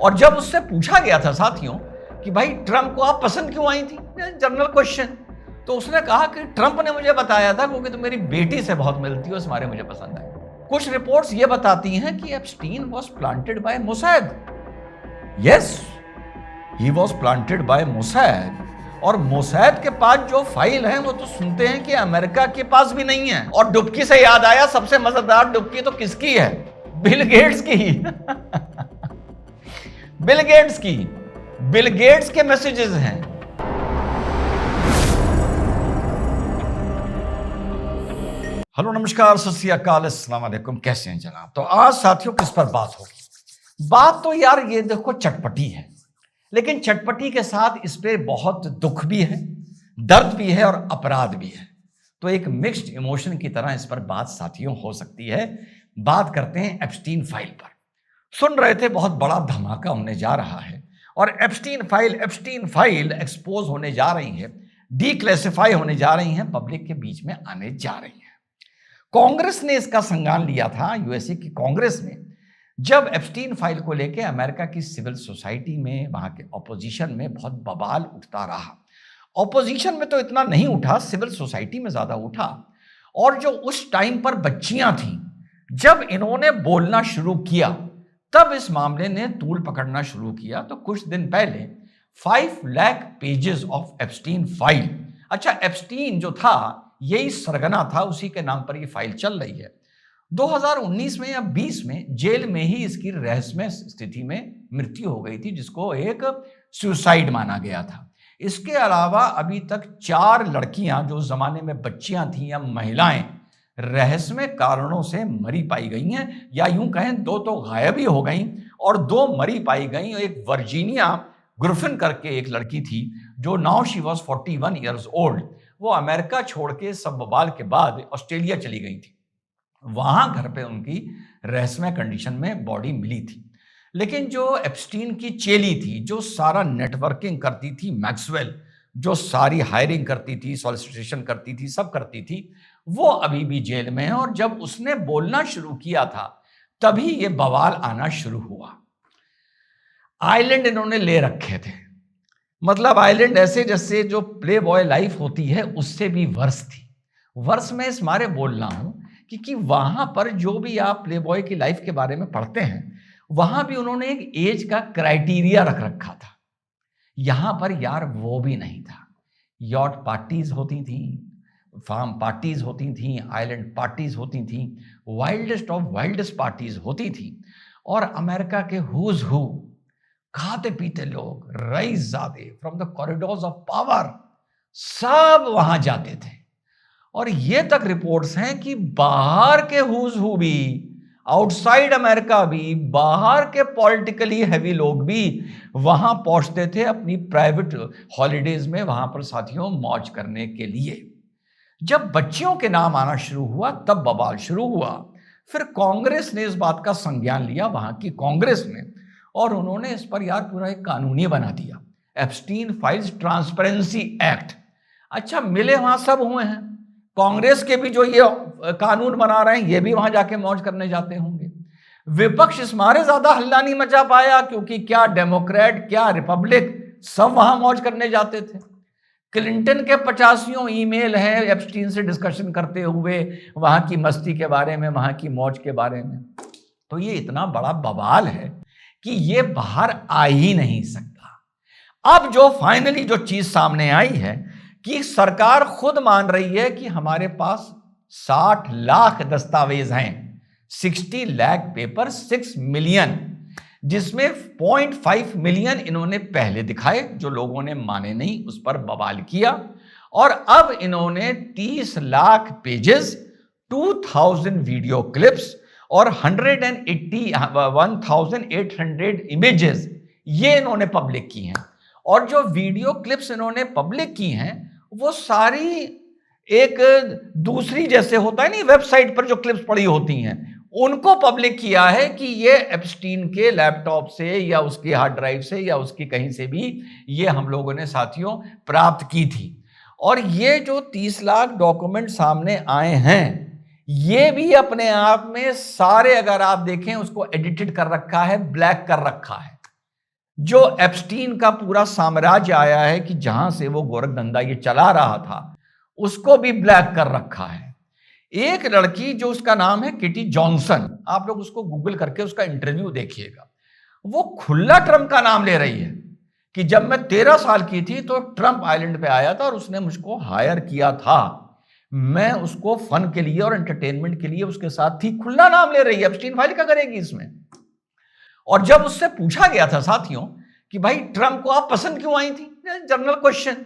और जब उससे पूछा गया था साथियों कि भाई ट्रंप को आप पसंद क्यों आई थी, जनरल क्वेश्चन, तो उसने कहा कि ट्रंप ने मुझे बताया था क्योंकि तो मेरी बेटी से बहुत मिलती है, उस मारे मुझे पसंद आई। कुछ रिपोर्ट्स ये बताती हैं कि Epstein was planted by Mossad. Yes, he was planted by Mossad. और मोसाद के पास जो फाइल है वो तो सुनते हैं कि अमेरिका के पास भी नहीं है। और डुबकी से याद आया, सबसे मजेदार डुबकी तो किसकी है? बिल गेट्स की। बिल गेट्स की। बिल गेट्स के मैसेजेस हैं। हेलो, नमस्कार, सत श्री अकाल, अस्सलाम वालेकुम, कैसे हैं जनाब? तो आज साथियों किस पर बात होगी? बात तो यार ये देखो चटपटी है, लेकिन चटपटी के साथ इस पे बहुत दुख भी है, दर्द भी है और अपराध भी है। तो एक मिक्स्ड इमोशन की तरह इस पर बात साथियों हो सकती है। बात करते हैं एप्स्टीन फाइल पर। सुन रहे थे बहुत बड़ा धमाका होने जा रहा है और एप्स्टीन फाइल एक्सपोज होने जा रही है, डीक्लासिफाई होने जा रही है, पब्लिक के बीच में आने जा रही है। कांग्रेस ने इसका संज्ञान लिया था। यूएसए की कांग्रेस ने जब एप्स्टीन फाइल को लेकर अमेरिका की सिविल सोसाइटी में, वहां के ऑपोजिशन में बहुत बवाल उठता रहा। ऑपोजिशन में तो इतना नहीं उठा, सिविल सोसाइटी में ज्यादा उठा। और जो उस टाइम पर बच्चियां थीं, जब इन्होंने बोलना शुरू किया तब इस मामले ने तूल पकड़ना शुरू किया। तो कुछ दिन पहले 5 lakh pages of Epstein file, अच्छा एप्स्टीन जो था यही सरगना था, उसी के नाम पर ये फाइल चल रही है। 2019 में या 20 में जेल में ही इसकी रहस्यमय स्थिति में मृत्यु हो गई थी, जिसको एक सुसाइड माना गया था। इसके अलावा अभी तक 4 लड़कियां जो उस जमाने में बच्चियां थीं या महिलाएं, रहस्यमय कारणों से मरी पाई गई हैं, या यूं कहें 2 तो गायब ही हो गई और 2 मरी पाई गई। एक वर्जीनिया ग्रिफिन करके एक लड़की थी जो now she was 41 years old. वो अमेरिका छोड़ के सब बवाल के बाद ऑस्ट्रेलिया चली गई थी। वहां घर पे उनकी रहस्यमय कंडीशन में बॉडी मिली थी। लेकिन जो एप्स्टीन की चेली थी, जो सारा नेटवर्किंग करती थी, मैक्सवेल जो सारी हायरिंग करती थी, सॉलिसिटेशन करती थी, सब करती थी, वो अभी भी जेल में है। और जब उसने बोलना शुरू किया था तभी ये बवाल आना शुरू हुआ। आइलैंड इन्होंने ले रखे थे, मतलब आइलैंड ऐसे जैसे जो प्ले बॉय लाइफ होती है उससे भी वर्ष थी। वर्ष में इस मारे बोल रहा हूं क्योंकि वहां पर जो भी आप प्ले बॉय की लाइफ के बारे में पढ़ते हैं, वहां भी उन्होंने एक एज का क्राइटेरिया रख रखा था। यहां पर यार वो भी नहीं था। यॉट पार्टीज होती थी, फार्म पार्टीज होती थी, आइलैंड पार्टीज होती थी, वाइल्डेस्ट ऑफ वाइल्डेस्ट पार्टीज होती थी। और अमेरिका के हुज हु, खाते पीते लोग, रईसजादे from the corridors of power, सब वहां जाते थे। और ये तक रिपोर्ट्स हैं कि बाहर के हुज हु भी, आउटसाइड अमेरिका भी, बाहर के पॉलिटिकली हैवी लोग भी वहां पहुंचते थे अपनी प्राइवेट हॉलीडेज में, वहां पर साथियों मौज करने के लिए। जब बच्चियों के नाम आना शुरू हुआ तब बवाल शुरू हुआ। फिर कांग्रेस ने इस बात का संज्ञान लिया, वहां की कांग्रेस ने, और उन्होंने इस पर यार पूरा एक कानूनी बना दिया, एप्स्टीन फाइल्स ट्रांसपेरेंसी एक्ट। अच्छा, मिले वहां सब हुए हैं, कांग्रेस के भी जो ये कानून बना रहे हैं ये भी वहां जाके मौज करने जाते होंगे। विपक्ष इस मारे ज्यादा हल्ला नहीं मचा पाया क्योंकि क्या डेमोक्रेट क्या रिपब्लिक सब वहां मौज करने जाते थे। क्लिंटन के 50 ईमेल हैं एप्स्टीन से डिस्कशन करते हुए, वहां की मस्ती के बारे में, वहां की मौज के बारे में। तो ये इतना बड़ा बवाल है कि ये बाहर आ ही नहीं सकता। अब जो फाइनली जो चीज सामने आई है कि सरकार खुद मान रही है कि हमारे पास 60 लाख दस्तावेज हैं, 60 लाख पेपर, 6 मिलियन, जिसमें 0.5 मिलियन इन्होंने पहले दिखाए, जो लोगों ने माने नहीं, उस पर बवाल किया। और अब इन्होंने 30 लाख पेजेस, 2000 वीडियो क्लिप्स और 181,800 इमेजेस ये इन्होंने पब्लिक की हैं। और जो वीडियो क्लिप्स इन्होंने पब्लिक की हैं वो सारी एक दूसरी, जैसे होता है नहीं वेबसाइट पर जो क्लिप्स पड़ी होती हैं, उनको पब्लिक किया है कि ये एप्स्टीन के लैपटॉप से या उसकी हार्ड ड्राइव से या उसकी कहीं से भी ये हम लोगों ने साथियों प्राप्त की थी। और ये जो 30 लाख डॉक्यूमेंट सामने आए हैं, ये भी अपने आप में सारे, अगर आप देखें, उसको एडिटेड कर रखा है, ब्लैक कर रखा है। जो एप्स्टीन का पूरा साम्राज्य आया है कि जहां से वो गोरख धंधा ये चला रहा था, उसको भी ब्लैक कर रखा है। एक लड़की जो उसका नाम है किटी जॉनसन, आप लोग उसको गूगल करके उसका इंटरव्यू देखिएगा, वो खुला ट्रंप का नाम ले रही है कि जब मैं 13 साल की थी तो ट्रंप आइलैंड पे आया था और उसने मुझको हायर किया था, मैं उसको फन के लिए और एंटरटेनमेंट के लिए उसके साथ थी। खुला नाम ले रही है। एप्स्टीन फाइल क्या करेगी इसमें? और जब उससे पूछा गया था साथियों कि भाई ट्रंप को आप पसंद क्यों आई थी, जनरल क्वेश्चन,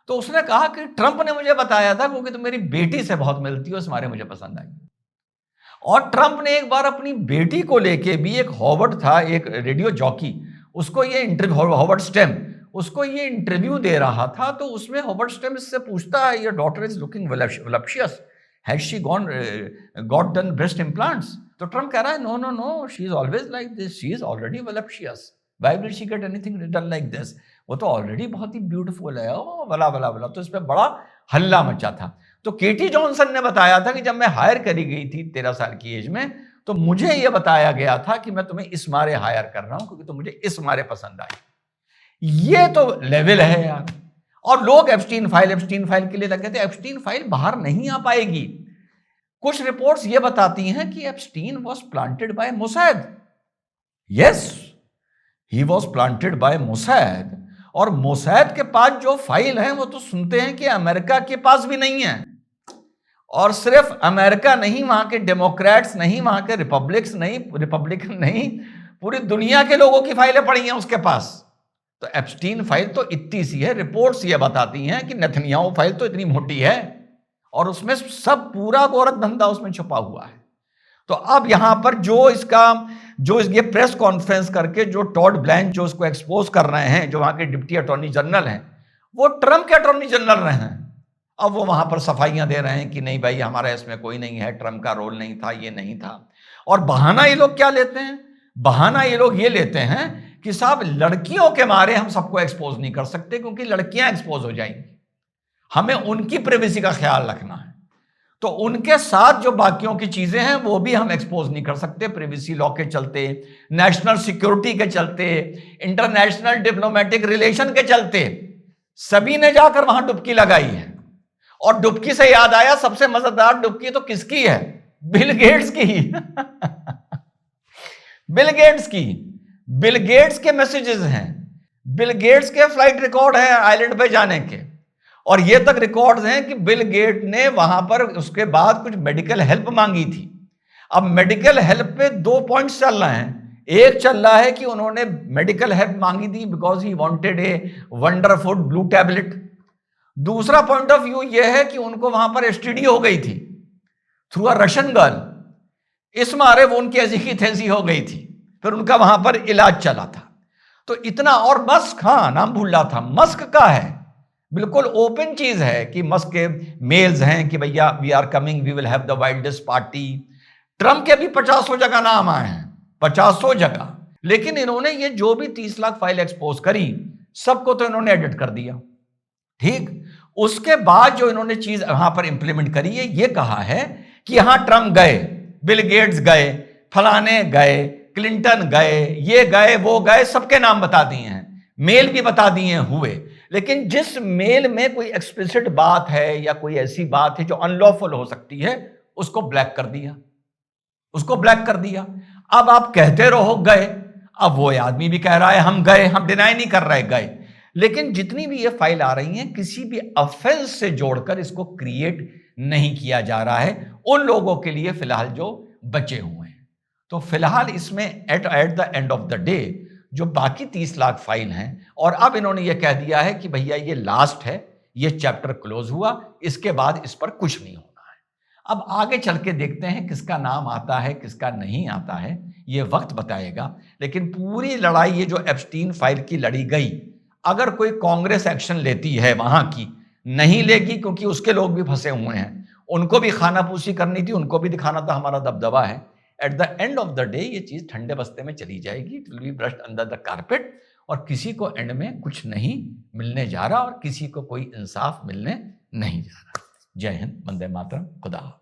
तो उसने कहा कि ट्रंप ने मुझे बताया था क्योंकि तुम मेरी बेटी से बहुत मिलती हो, इस मारे मुझे पसंद आई। और ट्रंप ने एक बार अपनी बेटी को लेके भी, एक हॉवर्ड था, एक रेडियो जॉकी, उसको ये इंटरव्यू, हॉवर्ड स्टेम, उसको ये इंटरव्यू दे रहा था, तो उसमें हॉवर्ड स्टेम इससे पूछता है, your daughter is looking voluptuous, has she gone got done breast implants? तो ट्रंप कह रहा है, no no no, she is always like this, she is already voluptuous, why will she get anything done like this, वो तो already बहुत ही beautiful है, ओ बला बला बला। तो इस पर बड़ा हल्ला मचा था। तो केटी जॉनसन ने बताया था कि जब मैं हायर करी गई थी 13 साल की एज में, तो मुझे यह बताया गया था कि मैं तुम्हें इस मारे हायर कर रहा हूं क्योंकि तुम मुझे इस मारे पसंद आई। ये तो लेवल है यार। और लोग एप्स्टीन फाइल के लिए लगे थे। एप्स्टीन फाइल बाहर नहीं आ पाएगी। कुछ रिपोर्ट्स ये बताती हैं कि Epstein was planted by Mossad. Yes, he was planted by Mossad. और मोसाद के पास जो फाइल है वो तो सुनते हैं कि अमेरिका के पास भी नहीं है। और सिर्फ अमेरिका नहीं, वहां के डेमोक्रेट्स नहीं, वहां के रिपब्लिकन नहीं, पूरी दुनिया के लोगों की फाइलें पड़ी हैं उसके पास। तो एप्स्टीन फाइल तो इतनी सी है। रिपोर्ट्स ये बताती हैं कि नेतन्याहू फाइल तो इतनी मोटी है और उसमें सब पूरा गोरख धंधा उसमें छुपा हुआ है। तो अब यहां पर जो ये प्रेस कॉन्फ्रेंस करके जो टॉड ब्लैंच जो उसको एक्सपोज कर रहे हैं, जो वहां के डिप्टी अटॉर्नी जनरल हैं, वो ट्रंप के अटॉर्नी जनरल रहे हैं। अब वो वहां पर सफाइयां दे रहे हैं कि नहीं भाई, हमारा इसमें कोई नहीं है, ट्रंप का रोल नहीं था, ये नहीं था। और बहाना ये लोग क्या लेते हैं? बहाना ये लोग ये लेते हैं कि साहब लड़कियों के मारे हम सबको एक्सपोज नहीं कर सकते क्योंकि लड़कियां एक्सपोज हो जाएंगी, हमें उनकी प्राइवेसी का ख्याल रखना है। तो उनके साथ जो बाकियों की चीजें हैं वो भी हम एक्सपोज नहीं कर सकते, प्राइवेसी लॉ के चलते, नेशनल सिक्योरिटी के चलते, इंटरनेशनल डिप्लोमेटिक रिलेशन के चलते। सभी ने जाकर वहां डुबकी लगाई है। और डुबकी से याद आया, सबसे मजेदार डुबकी तो किसकी है? बिल गेट्स की। बिल गेट्स की। बिल गेट्स के मैसेजेस हैं, बिल गेट्स के फ्लाइट रिकॉर्ड हैं आइलैंड पे जाने के। और ये तक रिकॉर्ड्स हैं कि बिल गेट ने वहां पर उसके बाद कुछ मेडिकल हेल्प मांगी थी। अब मेडिकल हेल्प पे 2 पॉइंट्स चल रहे हैं। एक चल रहा है कि उन्होंने मेडिकल हेल्प मांगी थी because he wanted a wonderful blue tablet. दूसरा पॉइंट ऑफ व्यू यह है कि उनको वहां पर एसटीडी हो गई थी थ्रू अ रशियन गर्ल। इस मारे वो उनकी ऐसी ही थैसी हो गई थी, फिर उनका वहां पर इलाज चला था। तो इतना। और मस्क, हाँ नाम भूल रहा था, मस्क का है, बिल्कुल ओपन चीज है कि मस्क के मेल्स हैं कि भैया we are coming, we will have the wildest party. Trump के भी 50 जगह नाम आए हैं, 50 जगह। लेकिन इन्होंने ये जो भी 30 लाख फाइल एक्सपोज करी, सबको तो इन्होंने एडिट कर दिया। ठीक। उसके बाद जो इन्होंने चीज वहां पर इंप्लीमेंट करी है, ये कहा है कि यहां ट्रंप गए, बिल गेट्स गए, फलाने गए, क्लिंटन गए, ये गए, वो गए, सबके नाम बता दिए हैं, मेल भी बता दिए हुए। लेकिन जिस मेल में कोई एक्सप्लिसिट बात है या कोई ऐसी बात है जो अनलॉफुल हो सकती है, उसको ब्लैक कर दिया, उसको ब्लैक कर दिया। अब आप कहते रहो गए, अब वो आदमी भी कह रहा है हम गए, हम डिनाई नहीं कर रहे गए। लेकिन जितनी भी ये फाइल आ रही हैं, किसी भी ऑफेंस से जोड़कर इसको क्रिएट नहीं किया जा रहा है उन लोगों के लिए फिलहाल जो बचे हुए हैं। तो फिलहाल इसमें at the end of the day जो बाकी 30 लाख फाइल हैं, और अब इन्होंने ये कह दिया है कि भैया ये लास्ट है, ये चैप्टर क्लोज हुआ, इसके बाद इस पर कुछ नहीं होना है। अब आगे चल के देखते हैं किसका नाम आता है, किसका नहीं आता है, ये वक्त बताएगा। लेकिन पूरी लड़ाई ये जो एप्स्टीन फाइल की लड़ी गई, अगर कोई कांग्रेस एक्शन लेती है, वहां की नहीं लेगी क्योंकि उसके लोग भी फंसे हुए हैं, उनको भी खानापूसी करनी थी, उनको भी दिखाना था हमारा दबदबा है। At the end of the day ये चीज ठंडे बस्ते में चली जाएगी, it will be brushed under the carpet, और किसी को एंड में कुछ नहीं मिलने जा रहा और किसी को कोई इंसाफ मिलने नहीं जा रहा। जय हिंद, वंदे मातरम, खुदा हाफिज।